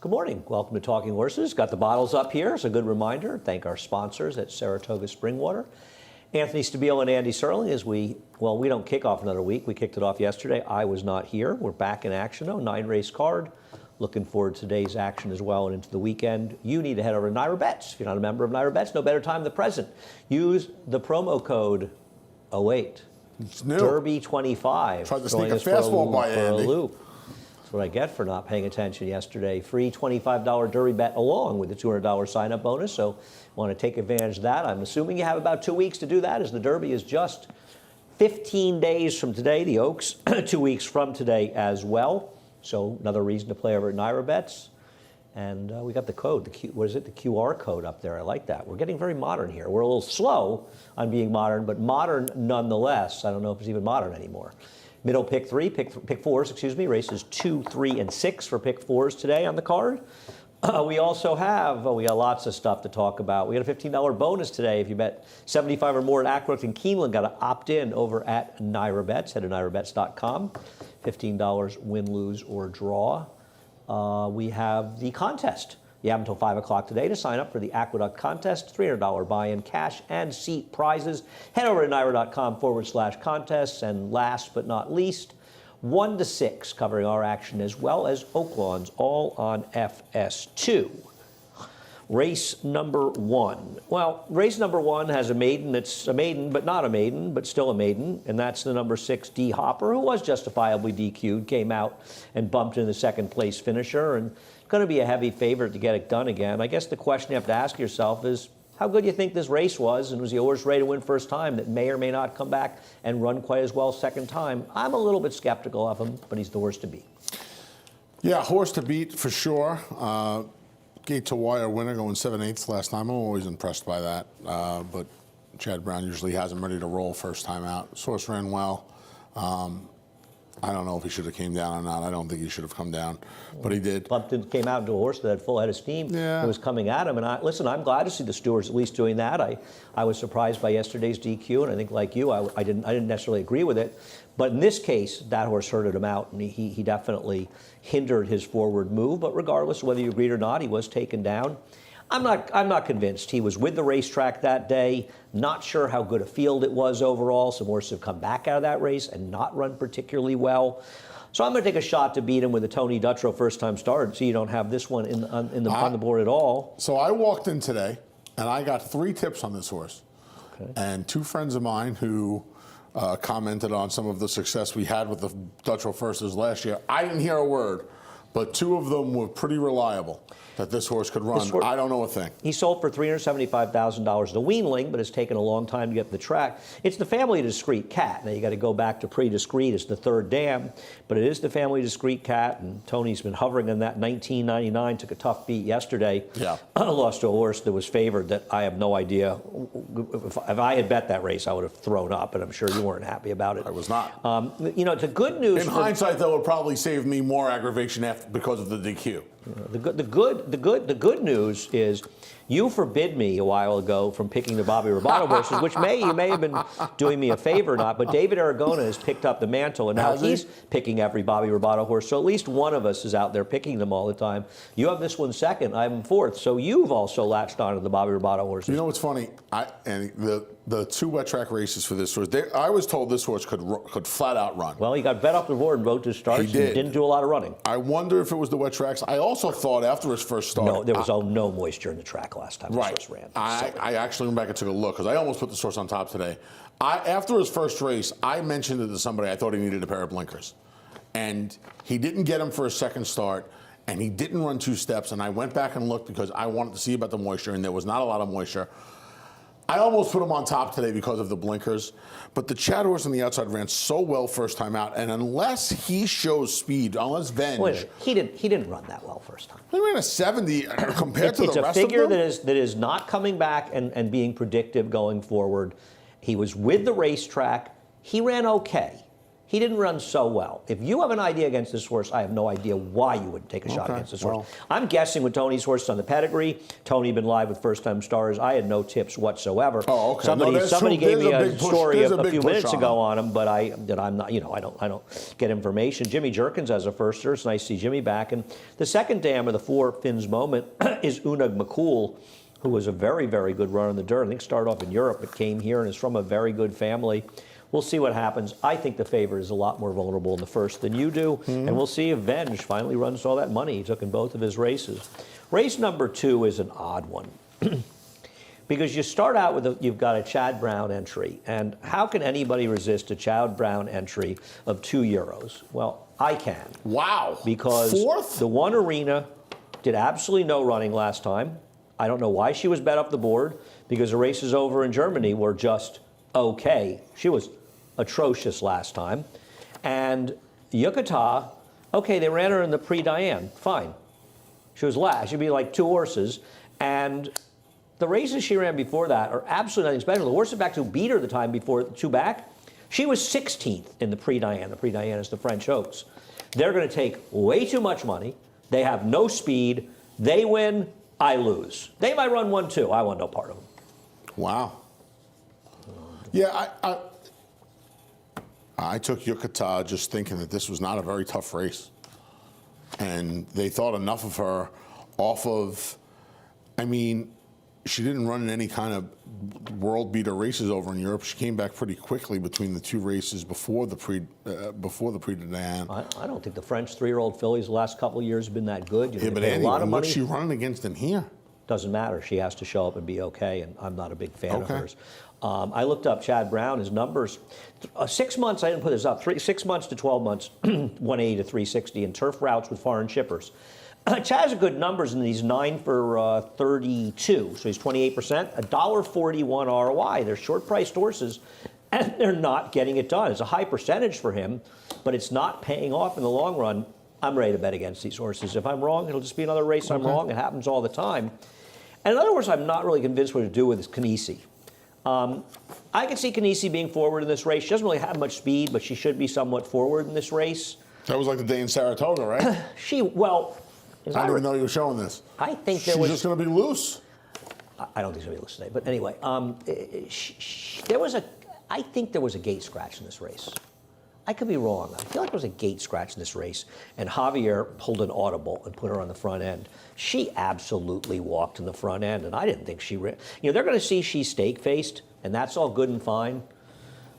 Good morning. Welcome to Talking Horses. Got the bottles up here. It's a good reminder. Thank our sponsors at Saratoga Springwater. Anthony Stabile and Andy Serling as we don't kick off another week. We kicked it off yesterday. I was not here. We're back in action though. 9-race card. Looking forward to today's action as well and into the weekend. You need to head over to NYRA Bets. If you're not a member of NYRA Bets, no better time than the present. Use the promo code 08. It's new. Derby 25. Tried to sneak a fastball by Andy. That's what I get for not paying attention yesterday. Free $25 Derby bet along with the $200 sign-up bonus. So want to take advantage of that. I'm assuming you have about 2 weeks to do that as the Derby is just 15 days from today. The Oaks 2 weeks from today as well. So another reason to play over at NYRA Bets. And we got the code, the QR code up there. I like that. We're getting very modern here. We're a little slow on being modern, but modern nonetheless. I don't know if it's even modern anymore. Middle pick fours, races 2, 3, and 6 for pick fours today on the card. We also have, we got lots of stuff to talk about. We got a $15 bonus today. If you bet 75 or more at Aqueduct and Keeneland, got to opt in over at NYRA Bets. Head to NYRABets.com. $15 win, lose, or draw. We have the contest. You have until 5 o'clock today to sign up for the Aqueduct contest. $300 buy-in, cash, and seat prizes. Head over to NYRA.com/contests. And last but not least, 1 to 6, covering our action as well as Oaklawn's, all on FS2. Race number 1. Well, race number 1 has a maiden that's a maiden, but not a maiden, but still a maiden, and that's the number 6, D Hopper, who was justifiably DQ'd, came out and bumped in the second place finisher, and going to be a heavy favorite to get it done again. I guess the question you have to ask yourself is, how good do you think this race was, and was he a horse ready to win first time that may or may not come back and run quite as well second time? I'm a little bit skeptical of him, but he's the horse to beat. Yeah, horse to beat for sure. Gate to wire winner going 7/8 last time. I'm always impressed by that. But Chad Brown usually has him ready to roll first time out. This horse ran well. I don't know if he should have came down or not. I don't think he should have come down, but he did. Came out into a horse that had full head of steam. Yeah. It was coming at him. And I'm glad to see the stewards at least doing that. I was surprised by yesterday's DQ, and I think like you, I didn't necessarily agree with it. But in this case, that horse herded him out, and he definitely hindered his forward move. But regardless of whether you agreed or not, he was taken down. I'm not convinced. He was with the racetrack that day. Not sure how good a field it was overall. Some horses have come back out of that race and not run particularly well. So I'm going to take a shot to beat him with a Tony Dutrow first-time start, so you don't have this one on the board at all. So I walked in today, and I got 3 tips on this horse. Okay. And 2 friends of mine who commented on some of the success we had with the Dutrow firsters last year. I didn't hear a word, but 2 of them were pretty reliable that this horse could run. I don't know a thing. He sold for $375,000 the weanling, but it's taken a long time to get to the track. It's the family discreet cat. Now you got to go back to pre-discreet. It's the third dam, but it is the family discreet cat, and Tony's been hovering in that 1999. Took a tough beat yesterday. Yeah. Lost to a horse that was favored that I have no idea. If I had bet that race, I would have thrown up, and I'm sure you weren't happy about it. I was not. The good news. In hindsight, though, it probably saved me more aggravation because of the DQ. The good news is you forbid me a while ago from picking the Bobby Robato horses, which you may have been doing me a favor or not, but David Aragona has picked up the mantle, and now he's picking every Bobby Robato horse, so at least one of us is out there picking them all the time. You have this one second, I'm fourth, so you've also latched on to the Bobby Robato horses. You know what's funny? The 2 wet track races for this horse, I was told this horse could flat out run. Well, he got bet off the board and wrote to start. He didn't do a lot of running. I wonder if it was the wet tracks. I also thought after his first start. No, there was no moisture in the track last time this horse ran. I actually went back and took a look because I almost put this horse on top today. After his first race, I mentioned it to somebody I thought he needed a pair of blinkers. And he didn't get them for his second start, and he didn't run 2 steps. And I went back and looked because I wanted to see about the moisture, and there was not a lot of moisture. I almost put him on top today because of the blinkers, but the Chad horse on the outside ran so well first time out, and unless he shows speed, unless Venge... He didn't run that well first time. He ran a 70 compared to the rest of them. It's a figure that is not coming back and being predictive going forward. He was with the racetrack. He ran okay. he didn't run so well. If you have an idea against this horse, I have no idea why you would take a shot Okay, against this horse. well. I'm guessing with Tony's horse on the pedigree. Tony been live with First Time Stars. I had no tips whatsoever. Oh, okay. Somebody, No, there's somebody two- gave me there's a a big push- story there's a a big few push minutes on ago on him, but I'm not, I don't get information. Jimmy Jerkins as a firster. It's nice to see Jimmy back. And the second dam of the four Finns moment is Unag McCool, who was a very, very good runner in the dirt. I think started off in Europe, but came here and is from a very good family. We'll see what happens. I think the favorite is a lot more vulnerable in the first than you do. And we'll see if Venge finally runs all that money he took in both of his races. Race number 2 is an odd one. Because you start out with, you've got a Chad Brown entry. And how can anybody resist a Chad Brown entry of €2? Well, I can. Wow. Because Fourth? the One Arena did absolutely no running last time. I don't know why she was bet up the board, because the races over in Germany were just okay. She was atrocious last time. And Yucata, okay, they ran her in the Prix Diane, fine. She was last. She'd be like 2 horses. And the races she ran before that are absolutely nothing special. The horses back who beat her the time before, 2 back, she was 16th in the Prix Diane. The Prix Diane is the French Oaks. They're going to take way too much money. They have no speed. They win, I lose. They might run 1-2. I want no part of them. Wow. Yeah, I took Yucata just thinking that this was not a very tough race. And they thought enough of her off of, I mean, she didn't run in any kind of world beater races over in Europe. She came back pretty quickly between the 2 races before the Prix de Diane. I don't think the French 3-year-old fillies the last couple of years have been that good. You know, Yeah, they but paid Andy, a lot of what's money. she running against in here? Doesn't matter. She has to show up and be okay, and I'm not a big fan of Okay. hers. I looked up Chad Brown, his numbers. 6 months, I didn't put this up, 6 months to 12 months, 180 to 360 in turf routes with foreign shippers. Chad has good numbers in these 9 for 32, so he's 28%, $1.41 ROI. They're short-priced horses, and they're not getting it done. It's a high percentage for him, but it's not paying off in the long run. I'm ready to bet against these horses. If I'm wrong, it'll just be another race I'm wrong. It happens all the time. And another horse I'm not really convinced what to do with is Canisi. I can see Canisi being forward in this race. She doesn't really have much speed, but she should be somewhat forward in this race. That was like the day in Saratoga, right? I didn't even know you were showing this. I think there She's was. just going to be loose. I don't think she'll be loose today. But anyway, I think there was a gate scratch in this race. I could be wrong. I feel like there was a gate scratch in this race, and Javier pulled an audible and put her on the front end. She absolutely walked in the front end, and I didn't think she ran. You know, they're going to see she's stake-faced, and that's all good and fine.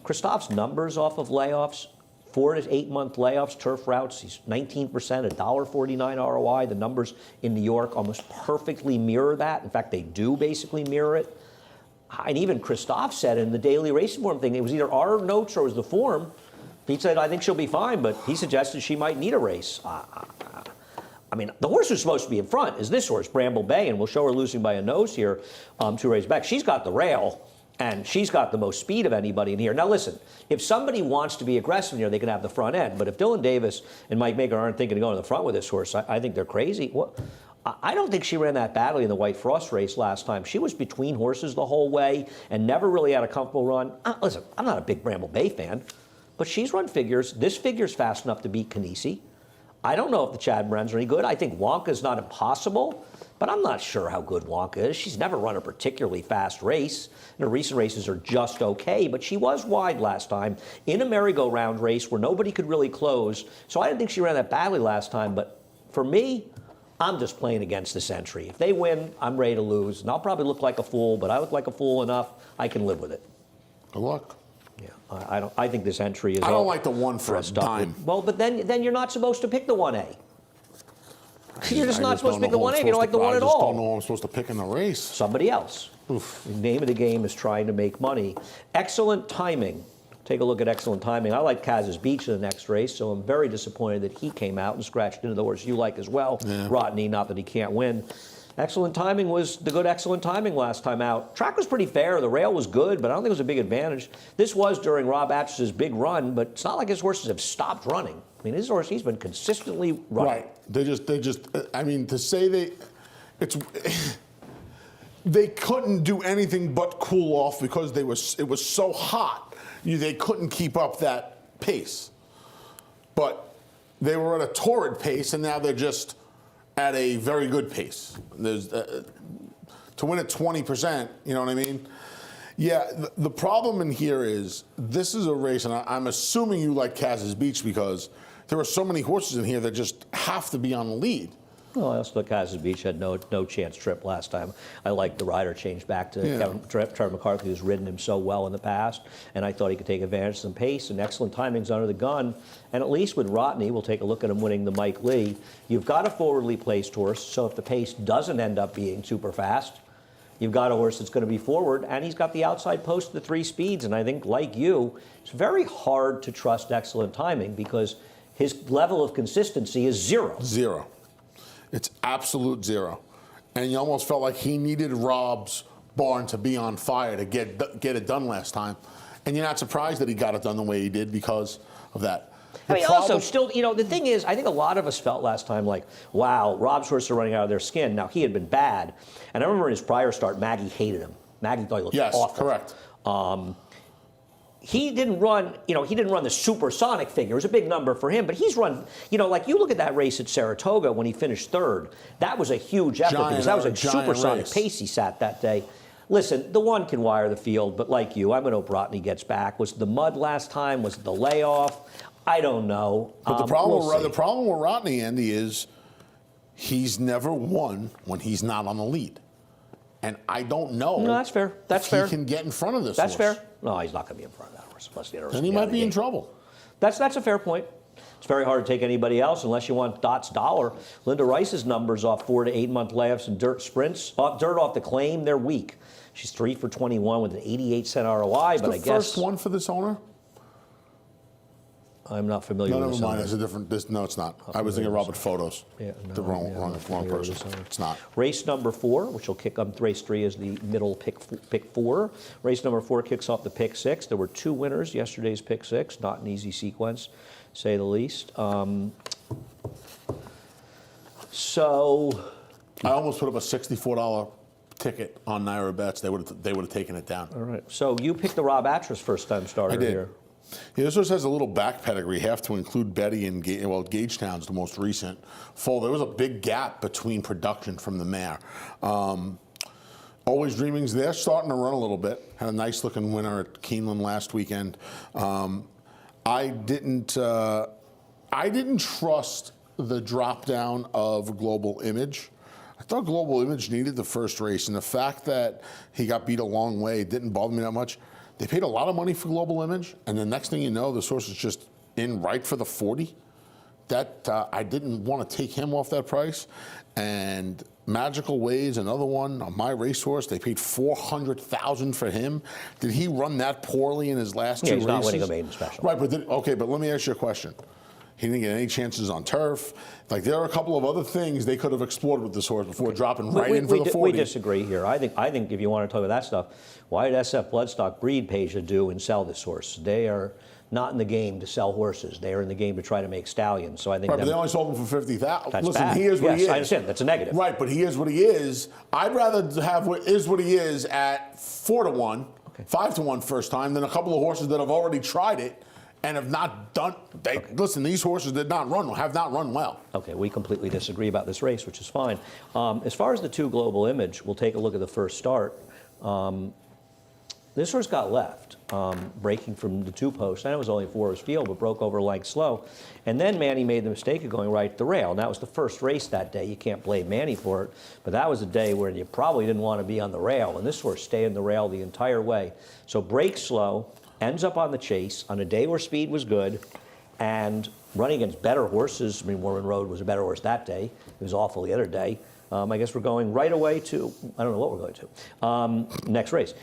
Christoph's numbers off of layoffs, 4 to 8 month layoffs, turf routes, he's 19%, $1.49 ROI. The numbers in New York almost perfectly mirror that. In fact, they do basically mirror it. And even Christoph said in the daily racing form thing, it was either our notes or it was the form. He said, I think she'll be fine, but he suggested she might need a race. I mean, the horse who's supposed to be in front is this horse, Bramble Bay, and we'll show her losing by a nose here 2 races back. She's got the rail, and she's got the most speed of anybody in here. Now, listen, if somebody wants to be aggressive in here, they can have the front end. But if Dylan Davis and Mike Maker aren't thinking of going to the front with this horse, I think they're crazy. I don't think she ran that badly in the White Frost race last time. She was between horses the whole way and never really had a comfortable run. Listen, I'm not a big Bramble Bay fan, but she's run figures. This figure's fast enough to beat Canisi. I don't know if the Chad Browns are any good. I think Wonka's not impossible, but I'm not sure how good Wonka is. She's never run a particularly fast race. And her recent races are just okay, but she was wide last time in a merry-go-round race where nobody could really close. So I didn't think she ran that badly last time, but for me, I'm just playing against this entry. If they win, I'm ready to lose, and I'll probably look like a fool, but I look like a fool enough, I can live with it. Good luck. Yeah, I think this entry is. I don't like the 1 for a dime. Well, but then you're not supposed to pick the 1A. You're just not supposed to pick the 1A if you don't like the 1 at I just don't all. know who I'm supposed to pick in the race. Somebody else. Oof. The name of the game is trying to make money. Excellent timing. Take a look at excellent timing. I like Kaz's Beach in the next race, so I'm very disappointed that he came out and scratched into the horse you like as well. Yeah. Rodney, not that he can't win. Excellent timing was the good excellent timing last time out. Track was pretty fair. The rail was good, but I don't think it was a big advantage. This was during Rob Atchis' big run, but it's not like his horses have stopped running. I mean, his horse, he's been consistently running. Right. I mean, to say they couldn't do anything but cool off because it was so hot. They couldn't keep up that pace. but they were at a torrid pace, and now they're just at a very good pace. There's to win at 20%, you know what I mean? Yeah, the problem in here is this is a race, and I'm assuming you like Kaz's Beach because there are so many horses in here that just have to be on the lead. Well, I also thought Kaz's Beach had no chance trip last time. I liked the rider change back to Trevor McCarthy, who's ridden him so well in the past, and I thought he could take advantage of some pace and excellent timings under the gun. And at least with Rodney, we'll take a look at him winning the Mike Lee. You've got a forwardly placed horse, so if the pace doesn't end up being super fast, you've got a horse that's going to be forward, and he's got the outside post of the 3 speeds. And I think, like you, it's very hard to trust excellent timing because his level of consistency is zero. Zero. It's absolute zero. And you almost felt like he needed Rob's barn to be on fire to get it done last time. And you're not surprised that he got it done the way he did because of that. I mean, also, still, you know, the thing is, I think a lot of us felt last time like, wow, Rob's horses are running out of their skin. Now, he had been bad. And I remember in his prior start, Maggie hated him. Maggie thought he looked awful. Yes, correct. He didn't run, he didn't run the supersonic figure. It was a big number for him, but he's run, like you look at that race at Saratoga when he finished third. That was a huge effort because that was a supersonic pace he sat that day. Listen, the one can wire the field, but like you, I'm going to hope Rodney gets back. Was it the mud last time? Was it the layoff? I don't know. But the problem with Rodney, Andy, is he's never won when he's not on the lead. And I don't know. No, that's fair. That's fair. He can get in front of this That's horse. fair. No, he's not going to be in front of that horse. Plus the then he might be in trouble. That's a fair point. It's very hard to take anybody else unless you want Dot's dollar. Linda Rice's numbers off 4 to 8 month layoffs and dirt sprints. Dirt off the claim, they're weak. She's 3 for 21 with an 88-cent ROI, but I guess. The first one for this owner? I'm not familiar with this. No, never mind. It's a different. No, it's not. I was thinking Robert Photos. Yeah, no, the wrong person. It's not. Race number 4, which will kick up. Race 3 is the middle pick 4. Race number 4 kicks off the pick 6. There were 2 winners yesterday's pick 6. Not an easy sequence, say the least. So. I almost put up a $64 ticket on Naira Bets. They would have taken it down. All right. So you picked the Rob Atras first-time starter I did. here. Yeah, this horse has a little back pedigree. You have to include Betty and Gagetown's the most recent foal. There was a big gap between production from the mare. Always Dreaming's there, starting to run a little bit. Had a nice looking winner at Keeneland last weekend. I didn't trust the drop down of Global Image. I thought Global Image needed the first race, and the fact that he got beat a long way didn't bother me that much. They paid a lot of money for Global Image, and the next thing you know, this horse is just in right for the 40. That I didn't want to take him off that price. And Magical Ways, another one on my racehorse. They paid $400,000 for him. Did he run that poorly in his last 2 races? He's not winning a maiden special. Right, but let me ask you a question. He didn't get any chances on turf. Like, there are a couple of other things they could have explored with this horse before dropping right in for the 40. We disagree here. I think if you want to talk about that stuff, why did SF Bloodstock Breed pay to do and sell this horse? They are not in the game to sell horses. They are in the game to try to make stallions. So I think but they only sold him for $50,000. That's Listen, bad. he is what he is. I understand. That's a negative. Right, but he is what he is. I'd rather have what he is at 4 to 1, 5 to 1 first time than a couple of horses that have already tried it and have not done. Listen, these horses have not run well. Okay, we completely disagree about this race, which is fine. As far as the 2 Global Image, we'll take a look at the first start. This horse got left, breaking from the 2 posts. I know it was only 4 hours field, but broke over length slow. And then Manny made the mistake of going right to the rail. And that was the first race that day. You can't blame Manny for it. But that was a day where you probably didn't want to be on the rail. And this horse stayed on the rail the entire way. So breaks slow, ends up on the chase on a day where speed was good, and running against better horses. I mean, Warman Road was a better horse that day. It was awful the other day. I guess we're going right away to, I don't know what we're going to, next race.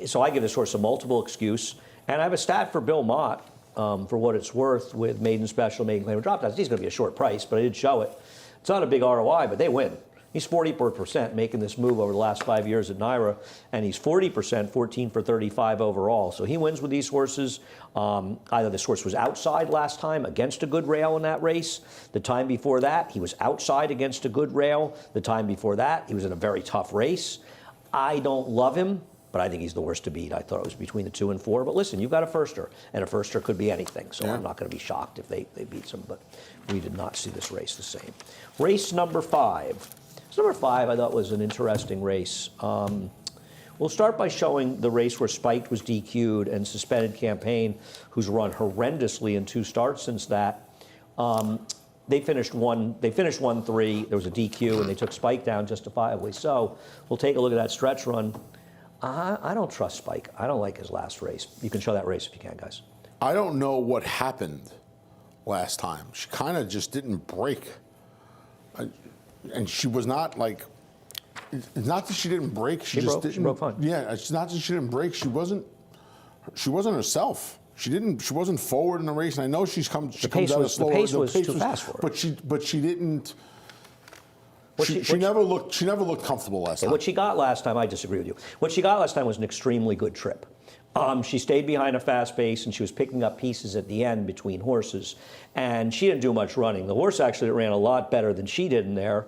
So I give this horse a multiple excuse. And I have a stat for Bill Mott, for what it's worth, with maiden special, maiden claim, and drop downs. He's going to be a short price, but I did show it. It's not a big ROI, but they win. He's 40% making this move over the last 5 years at Naira, and he's 40%, 14 for 35 overall. So he wins with these horses. Either this horse was outside last time against a good rail in that race. The time before that, he was outside against a good rail. The time before that, he was in a very tough race. I don't love him. but I think he's the worst to beat. I thought it was between the 2 and 4. But listen, you've got a firster, and a firster could be anything. So Yeah. I'm not going to be shocked if they beat some. But we did not see this race the same. Race number 5. Number 5, I thought was an interesting race. We'll start by showing the race where Spiked was DQ'd and suspended Campaign, who's run horrendously in 2 starts since that. They finished 1-3. There was a DQ, and they took Spike down justifiably. So we'll take a look at that stretch run. I don't trust Spike. I don't like his last race. You can show that race if you can, guys. I don't know what happened last time. She kind of just didn't break. And she was not like, it's not that she didn't break. She just didn't. She broke fine. Yeah, it's not that she didn't break. She wasn't herself. She wasn't forward in the race. And I know she comes out of slower. The pace was too fast for her. But she didn't. She never looked comfortable last time. What she got last time, I disagree with you. What she got last time was an extremely good trip. She stayed behind a fast pace, and she was picking up pieces at the end between horses. And she didn't do much running. The horse actually that ran a lot better than she did in there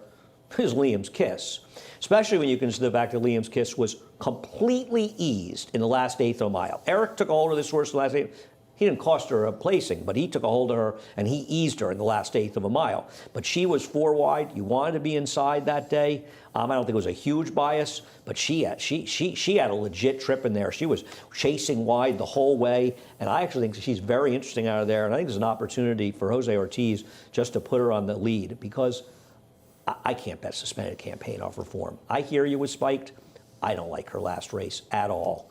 is Liam's Kiss. Especially when you consider the fact that Liam's Kiss was completely eased in the last eighth of a mile. Eric took a hold of this horse in the last eighth. He didn't cost her a placing, but he took a hold of her and he eased her in the last eighth of a mile. But she was 4 wide. You wanted to be inside that day. I don't think it was a huge bias, but she had a legit trip in there. She was chasing wide the whole way, and I actually think she's very interesting out of there. And I think there's an opportunity for Jose Ortiz just to put her on the lead, because I can't bet suspended Campaign off her form. I hear you with Spiked. I don't like her last race at all.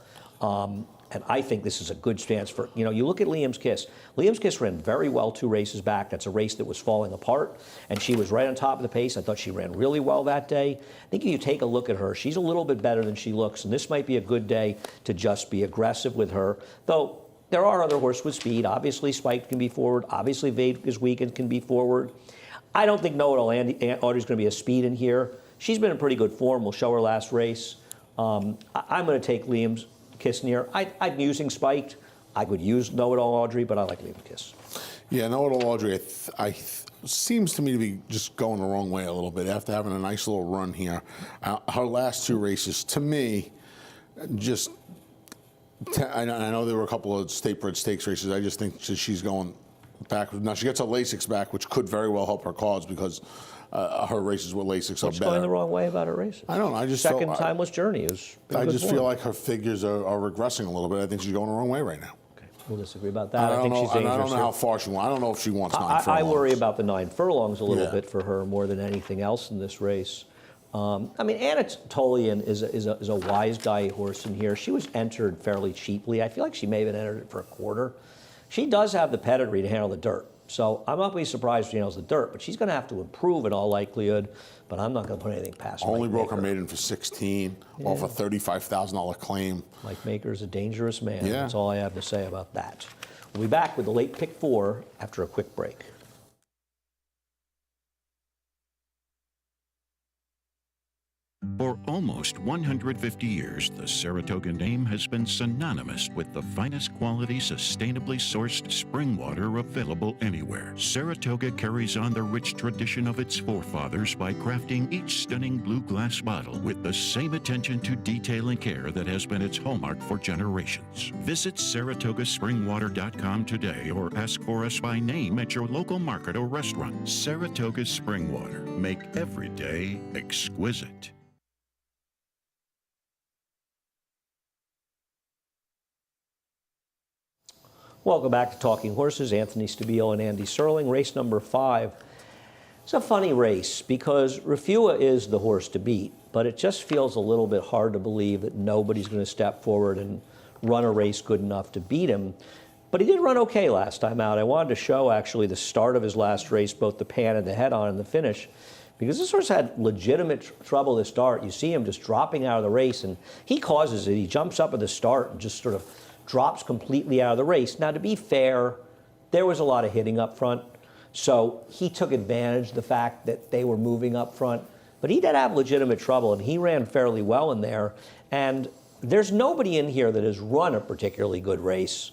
And I think this is a good stance for, you look at Liam's Kiss. Liam's Kiss ran very well 2 races back. That's a race that was falling apart, and she was right on top of the pace. I thought she ran really well that day. I think if you take a look at her, she's a little bit better than she looks, and this might be a good day to just be aggressive with her. Though there are other horses with speed. Obviously, Spike can be forward. Obviously, Vegas Weekend can be forward. I don't think Know It All Audrey's going to be a speed in here. She's been in pretty good form. We'll show her last race. I'm going to take Liam's Kiss near. I'm using Spiked. I would use Know It All Audrey, but I like Liam's Kiss. Yeah, Know It All Audrey seems to me to be just going the wrong way a little bit after having a nice little run here. Her last 2 races, to me, I know there were a couple of State-bred stakes races. I just think she's going back. Now, she gets her Lasix back, which could very well help her cause, because her races with Lasix are better. What's going the wrong way about her races? I don't know. I just Second timeless journey is. I just feel like her figures are regressing a little bit. I think she's going the wrong way right now. Okay, we'll disagree about that. I think she's dangerous. I don't know how far she wants. I don't know if she wants 9 furlongs. I worry about the 9 furlongs a little bit for her more than anything else in this race. Anatolian is a wise guy horse in here. She was entered fairly cheaply. I feel like she may have been entered for a quarter. She does have the pedigree to handle the dirt. So I'm not going to be surprised if she handles the dirt, but she's going to have to improve in all likelihood. But I'm not going to put anything past Only Mike broke her Maker. maiden for 16 off a $35,000 claim. Mike Maker's a dangerous man. Yeah. That's all I have to say about that. We'll be back with the late pick 4 after a quick break. For almost 150 years, the Saratoga name has been synonymous with the finest quality, sustainably sourced spring water available anywhere. Saratoga carries on the rich tradition of its forefathers by crafting each stunning blue glass bottle with the same attention to detail and care that has been its hallmark for generations. Visit SaratogaSpringwater.com today or ask for us by name at your local market or restaurant. Saratoga Spring Water. Make every day exquisite. Welcome back to Talking Horses. Anthony Stabile and Andy Serling. Race number 5. It's a funny race because Rafua is the horse to beat, but it just feels a little bit hard to believe that nobody's going to step forward and run a race good enough to beat him. But he did run okay last time out. I wanted to show actually the start of his last race, both the pan and the head-on and the finish, because this horse had legitimate trouble to start. You see him just dropping out of the race, and he causes it. He jumps up at the start and just sort of drops completely out of the race. Now, to be fair, there was a lot of hitting up front, so he took advantage of the fact that they were moving up front. But he did have legitimate trouble, and he ran fairly well in there. And there's nobody in here that has run a particularly good race.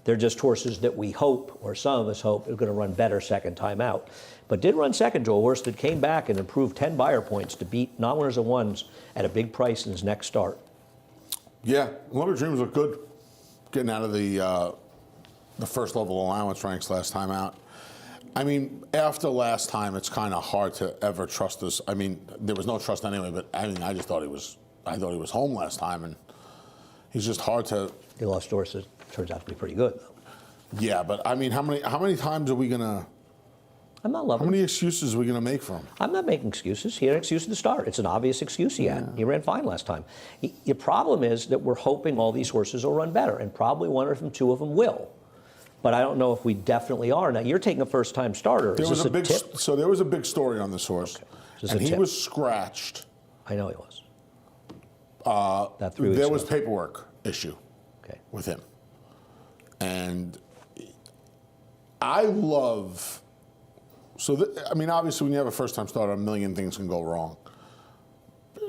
They're just horses that we hope, or some of us hope, are going to run better second time out. But did run second to a horse that came back and improved 10 buyer points to beat non-winners of ones at a big price in his next start. Yeah, Olympic Dreams look good. Getting out of the first level allowance ranks last time out. I mean, after last time, it's kind of hard to ever trust this. I mean, there was no trust anyway, but I mean, I thought he was home last time, and he's just hard to. The lost horses turns out to be pretty good. Yeah, but I mean, how many times are we gonna? I'm not loving How it. many excuses are we gonna make for him? I'm not making excuses. He had an excuse at the start. It's an obvious excuse he had. He ran fine last time. The problem is that we're hoping all these horses will run better, and probably one or two of them will. But I don't know if we definitely are. Now, you're taking a first-time starter. There Is was this a big tip? so there was a big story on this horse, Is this and a he tip? was scratched. I know he was. That 3 weeks There was ago. paperwork issue Okay. with him, and I love. So I mean, obviously, when you have a first-time starter, a million things can go wrong,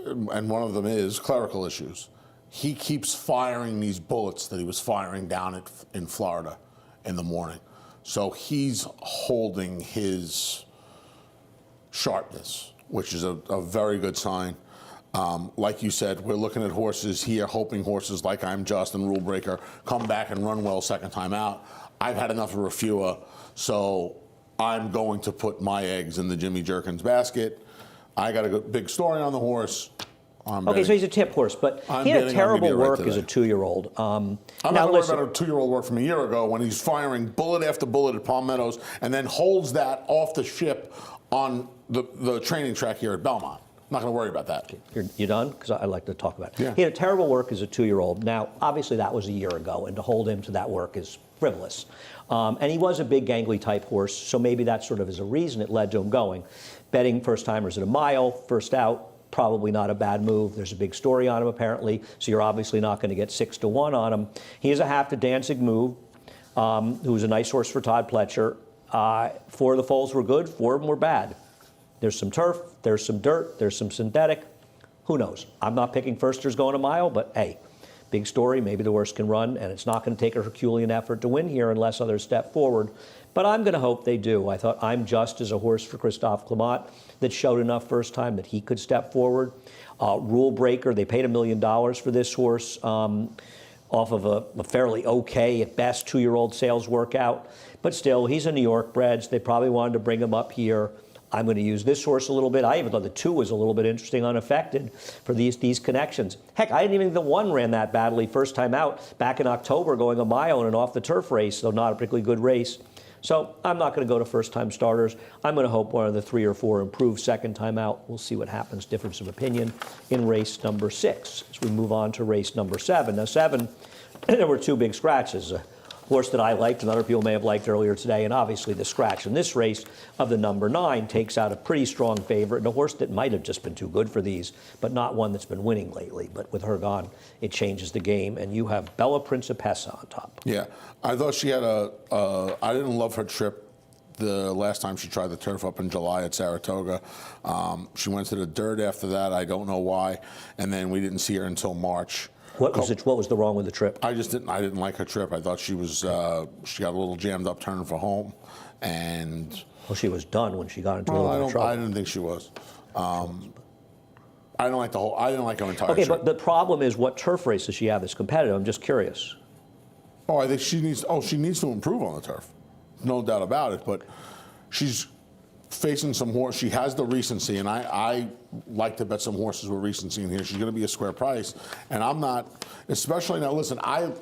and one of them is clerical issues. He keeps firing these bullets that he was firing down in Florida in the morning, so he's holding his sharpness, which is a very good sign. Like you said, we're looking at horses here, hoping horses like I'm Just and Rule Breaker come back and run well second time out. I've had enough of Refua, so I'm going to put my eggs in the Jimmy Jerkins basket. I got a big story on the horse. Okay, so he's a tip horse, but I'm he had a betting on terrible Meteorite work as a today. 2-year-old. I'm now, not going to worry listen, about a 2-year-old work from a year ago when he's firing bullet after bullet at Palm Meadows and then holds that off the ship on the training track here at Belmont. I'm not going to worry about that. You done? Because I'd like to talk about it. Yeah. He had a terrible work as a 2-year-old. Now, obviously, that was a year ago, and to hold him to that work is frivolous. And he was a big gangly type horse, so maybe that sort of is a reason it led to him going. Betting first timers at a mile, first out, probably not a bad move. There's a big story on him apparently, so you're obviously not going to get 6-1 on him. He is a half to Danzig move, who's a nice horse for Todd Pletcher. 4 of the foals were good, 4 of them were bad. There's some turf, there's some dirt, there's some synthetic. Who knows? I'm not picking firsters going a mile, but hey, big story. Maybe the horse can run, and it's not going to take a Herculean effort to win here unless others step forward. But I'm going to hope they do. I thought I'm Just as a horse for Christophe Clement that showed enough first time that he could step forward. Rule Breaker, they paid $1 million for this horse off of a fairly okay, at best, 2-year-old sales workout. But still, he's a New York bred, so they probably wanted to bring him up here. I'm going to use this horse a little bit. I even thought the 2 was a little bit interesting, unaffected for these connections. Heck, I didn't even think the 1 ran that badly first time out back in October going a mile in an off-the-turf race, so not a particularly good race. So I'm not going to go to first-time starters. I'm going to hope one of the 3 or 4 improves second time out. We'll see what happens. Difference of opinion in race number 6 as we move on to race number 7. Now 7, there were 2 big scratches. A horse that I liked and other people may have liked earlier today, and obviously the scratch in this race of the number 9 takes out a pretty strong favorite, and a horse that might have just been too good for these, but not one that's been winning lately. But with her gone, it changes the game, and you have Bella Principessa on top. Yeah, I thought she had I didn't love her trip the last time she tried the turf up in July at Saratoga. She went to the dirt after that. I don't know why. And then we didn't see her until March. What was the wrong with the trip? I didn't like her trip. I thought she got a little jammed up turning for home. And Well, she was done when she got into a well, little bit of trouble. I didn't think she was. I didn't like her entire Okay, trip. but the problem is, what turf race does she have that's competitive? I'm just curious. Oh, I think she needs to improve on the turf. No doubt about it. But she's facing some horse. She has the recency, and I like to bet some horses with recency in here. She's going to be a square price, and I'm not, especially now. Listen, I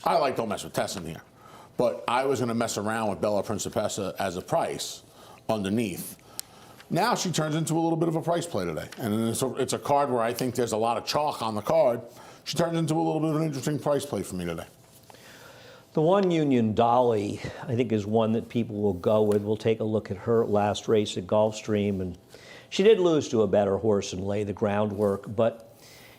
like Don't Mess with Tessin here, but I was going to mess around with Bella Principessa as a price underneath. Now she turns into a little bit of a price play today, and it's a card where I think there's a lot of chalk on the card. She turns into a little bit of an interesting price play for me today. The One Union Dolly, I think, is one that people will go with. We'll take a look at her last race at Gulfstream, and she did lose to a better horse and lay the groundwork, but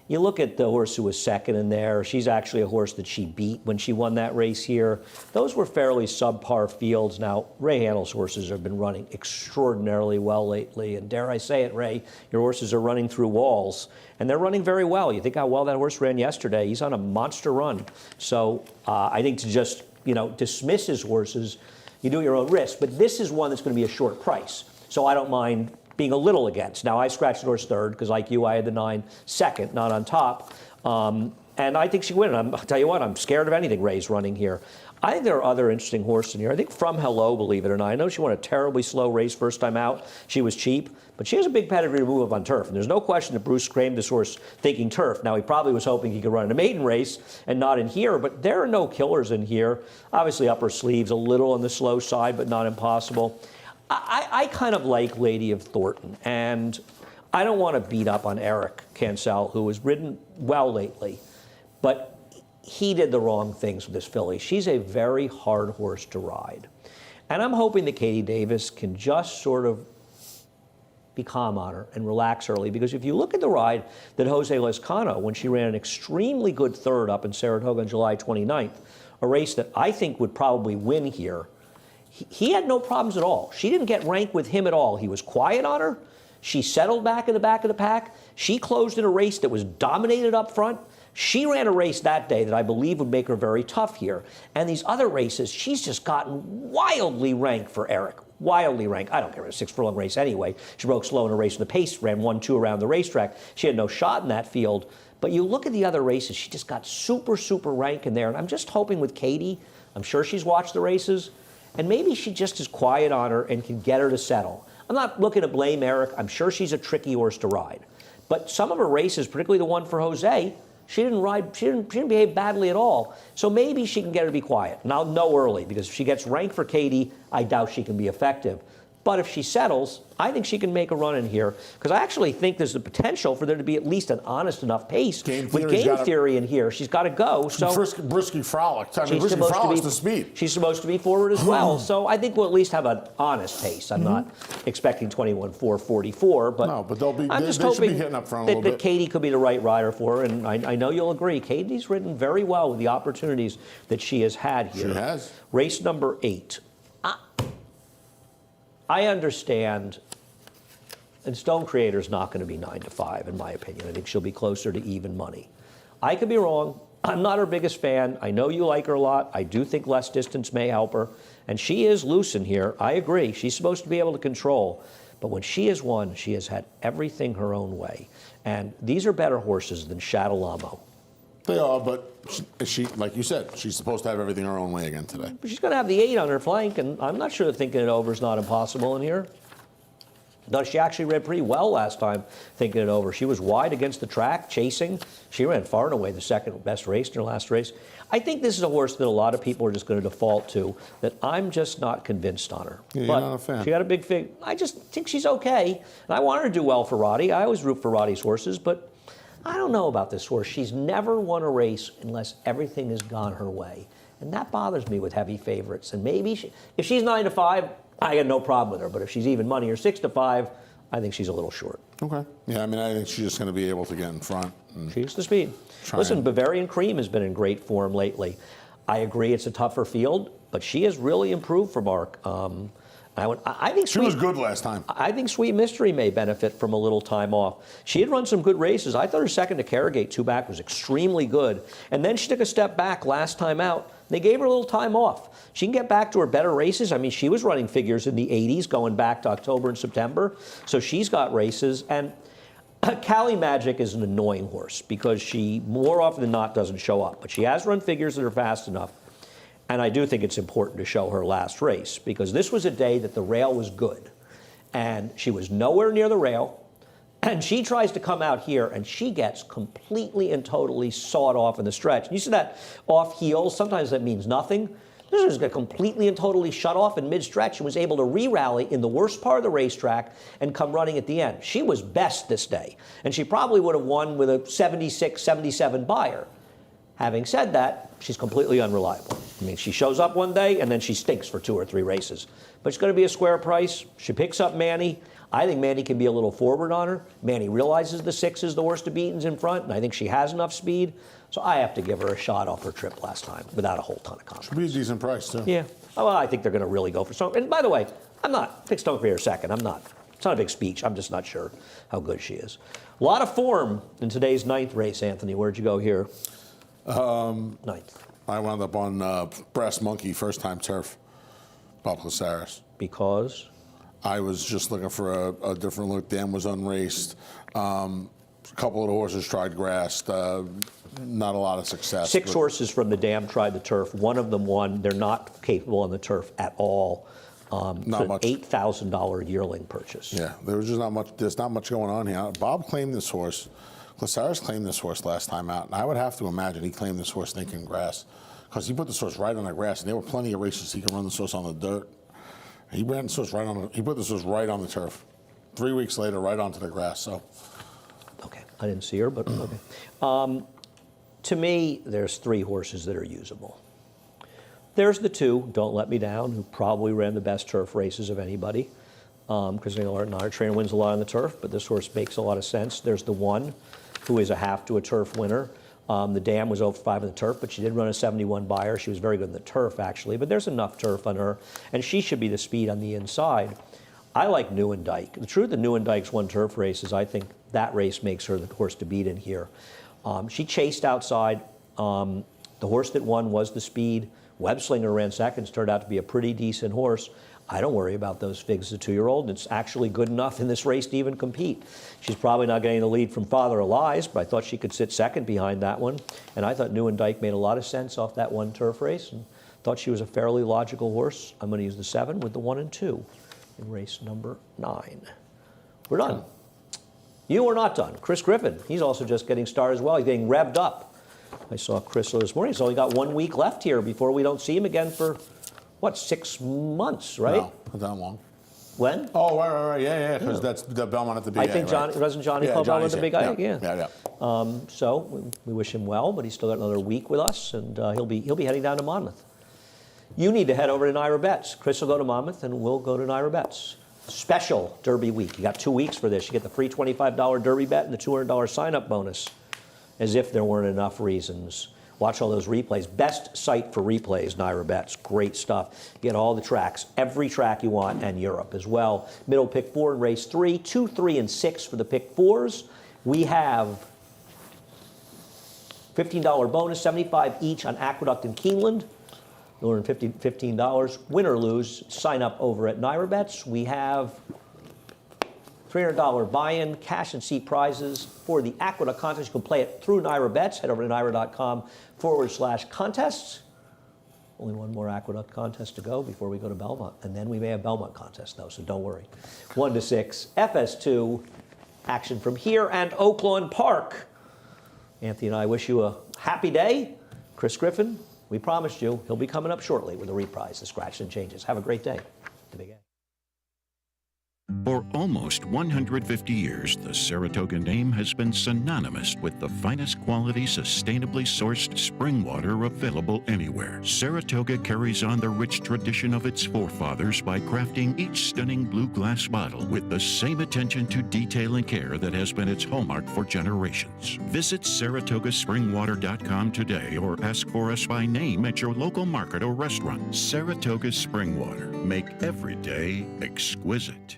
you look at the horse who was second in there, she's actually a horse that she beat when she won that race here. Those were fairly subpar fields. Now, Ray Handel's horses have been running extraordinarily well lately, and dare I say it, Ray, your horses are running through walls, and they're running very well. You think how well that horse ran yesterday. He's on a monster run. So I think to just, dismiss his horses, you do at your own risk. But this is one that's going to be a short price. So I don't mind being a little against. Now, I scratched the horse third because, like you, I had the 9 second, not on top. And I think she can win. And I'll tell you what, I'm scared of anything Ray's running here. I think there are other interesting horses in here. I think From Hello, believe it or not. I know she won a terribly slow race first time out. She was cheap, but she has a big pedigree to move up on turf. And there's no question that Bruce claimed this horse thinking turf. Now, he probably was hoping he could run in a maiden race and not in here, but there are no killers in here. Obviously, upper sleeves a little on the slow side, but not impossible. I kind of like Lady of Thornton, and I don't want to beat up on Eric Cancel, who has ridden well lately, but he did the wrong things with this filly. She's a very hard horse to ride. And I'm hoping that Katie Davis can just sort of be calm on her and relax early, because if you look at the ride that Jose Lezcano, when she ran an extremely good third up in Saratoga on July 29th, a race that I think would probably win here, he had no problems at all. She didn't get rank with him at all. He was quiet on her. She settled back in the back of the pack. She closed in a race that was dominated up front. She ran a race that day that I believe would make her very tough here. And these other races, she's just gotten wildly ranked for Eric. Wildly ranked. I don't care, a 6 furlong race anyway. She broke slow in a race in the pace, ran 1-2 around the racetrack. She had no shot in that field. But you look at the other races, she just got super, super rank in there. And I'm just hoping with Katie, I'm sure she's watched the races, and maybe she just is quiet on her and can get her to settle. I'm not looking to blame Eric. I'm sure she's a tricky horse to ride. But some of her races, particularly the one for Jose, she didn't ride, she didn't behave badly at all. So maybe she can get her to be quiet. And I'll know early, because if she gets ranked for Katie, I doubt she can be effective. But if she settles, I think she can make a run in here, because I actually think there's the potential for there to be at least an honest enough pace. With Game Theory in here, she's got to go. So Brisky Frolic. I mean, Brisky Frolic's the speed. She's supposed to be forward as well. So I think we'll at least have an honest pace. I'm not expecting 21.444, but no, but they'll be. I'm they just should hoping be hitting up front a little that bit. Katie could be the right rider for her, and I know you'll agree. Katie's ridden very well with the opportunities that she has had here. She has. Race number 8. I understand, and Stone Creator's not going to be 9 to 5, in my opinion. I think she'll be closer to even money. I could be wrong. I'm not her biggest fan. I know you like her a lot. I do think less distance may help her. And she is loose in here. I agree. She's supposed to be able to control. But when she has won, she has had everything her own way. And these are better horses than Shadalamo. They are, but she, like you said, she's supposed to have everything her own way again today. She's going to have the 8 on her flank, and I'm not sure that thinking it over is not impossible in here. No, she actually ran pretty well last time thinking it over. She was wide against the track, chasing. She ran far and away the second best race in her last race. I think this is a horse that a lot of people are just going to default to, that I'm just not convinced on her. Yeah, but you're not a fan. She got a big fig. I just think she's okay, and I want her to do well for Roddy. I always root for Roddy's horses, but I don't know about this horse. She's never won a race unless everything has gone her way. And that bothers me with heavy favorites. And maybe if she's 9 to 5, I got no problem with her. But if she's even money or 6 to 5, I think she's a little short. Okay. Yeah, I mean, I think she's just going to be able to get in front. She's the speed. Listen, Bavarian Cream has been in great form lately. I agree it's a tougher field, but she has really improved for Mark. I think she was good last time. I think Sweet Mystery may benefit from a little time off. She had run some good races. I thought her second to Carragate 2 back was extremely good. And then she took a step back last time out. They gave her a little time off. She can get back to her better races. I mean, she was running figures in the 80s going back to October and September. So she's got races. And Cali Magic is an annoying horse because she more often than not doesn't show up. But she has run figures that are fast enough. And I do think it's important to show her last race, because this was a day that the rail was good. And she was nowhere near the rail. And she tries to come out here, and she gets completely and totally sawed off in the stretch. And you see that off heels, sometimes that means nothing. This was completely and totally shut off in mid-stretch and was able to re-rally in the worst part of the racetrack and come running at the end. She was best this day. And she probably would have won with a 76, 77 buyer. Having said that, she's completely unreliable. I mean, she shows up one day and then she stinks for 2 or 3 races. But it's going to be a square price. She picks up Manny. I think Manny can be a little forward on her. Manny realizes the 6 is the worst of beatings in front, and I think she has enough speed. So I have to give her a shot off her trip last time without a whole ton of confidence. Should be a decent price, too. Yeah. Well, I think they're going to really go for Stone. And by the way, pick Stone Creator second. I'm not. It's not a big speech. I'm just not sure how good she is. A lot of form in today's 9th race, Anthony. Where'd you go here? 9th. I wound up on Brass Monkey, first-time turf, Bob Casares. Because? I was just looking for a different look. Dan was unraced. A couple of the horses tried grass. Not a lot of success. 6 horses from the dam tried the turf. One of them won. They're not capable on the turf at all. Not it's an much. $8,000 yearling purchase. Yeah, there was just not much. There's not much going on here. Bob claimed this horse. Glasaris claimed this horse last time out, and I would have to imagine he claimed this horse thinking grass, because he put this horse right on the grass, and there were plenty of races he could run this horse on the dirt. He ran this horse right on. He put this horse right on the turf. 3 weeks later, right onto the grass. So, Okay, I didn't see her, but okay. To me, there's 3 horses that are usable. There's the 2, Don't Let Me Down, who probably ran the best turf races of anybody, because our trainer wins a lot on the turf, but this horse makes a lot of sense. There's the 1, who is a half to a turf winner. The dam was over 5 in the turf, but she did run a 71 Beyer. She was very good in the turf, actually, but there's enough turf on her, and she should be the speed on the inside. I like Nieuwendyk. The truth of Nieuwendyk's won turf races, I think that race makes her the horse to beat in here. She chased outside. The horse that won was the speed. Webslinger ran seconds, turned out to be a pretty decent horse. I don't worry about those figs as a 2-year-old. It's actually good enough in this race to even compete. She's probably not getting the lead from Father Elias, but I thought she could sit second behind that one. And I thought Nieuwendyk made a lot of sense off that one turf race, and thought she was a fairly logical horse. I'm going to use the 7 with the 1 and 2 in race number 9. We're done. You are not done. Chris Griffin, he's also just getting started as well. He's getting revved up. I saw Chris this morning. He's only got 1 week left here before we don't see him again for, what, 6 months, right? no, not that long. When? Oh, right, yeah, because that's the Belmont at the big. I think right? wasn't Johnny Yeah, called Johnny's the big here. guy? Yeah. So we wish him well, but he's still got another week with us, and he'll be heading down to Monmouth. You need to head over to Naira Bets. Chris will go to Monmouth, and we'll go to Naira Bets. Special Derby week. You got 2 weeks for this. You get the free $25 Derby bet and the $200 sign-up bonus, as if there weren't enough reasons. Watch all those replays. Best site for replays, Naira Bets. Great stuff. Get all the tracks, every track you want, and Europe as well. Middle pick 4 in race 3, 2, 3, and 6 for the pick 4s. We have $15 bonus, $75 each on Aqueduct and Keeneland. You'll earn $15. Win or lose, sign up over at Naira Bets. We have $300 buy-in, cash and seat prizes for the Aqueduct contest. You can play it through Naira Bets. Head over to naira.com/contests. Only one more Aqueduct contest to go before we go to Belmont. And then we may have Belmont contest, though, so don't worry. 1 to 6, FS2, action from here and Oaklawn Park. Anthony and I wish you a happy day. Chris Griffin, we promised you, he'll be coming up shortly with a reprise, the Scratch and Changes. Have a great day. The Big A. For almost 150 years, the Saratoga name has been synonymous with the finest quality, sustainably sourced spring water available anywhere. Saratoga carries on the rich tradition of its forefathers by crafting each stunning blue glass bottle with the same attention to detail and care that has been its hallmark for generations. Visit SaratogaSpringwater.com today or ask for us by name at your local market or restaurant. Saratoga Spring Water. Make every day exquisite.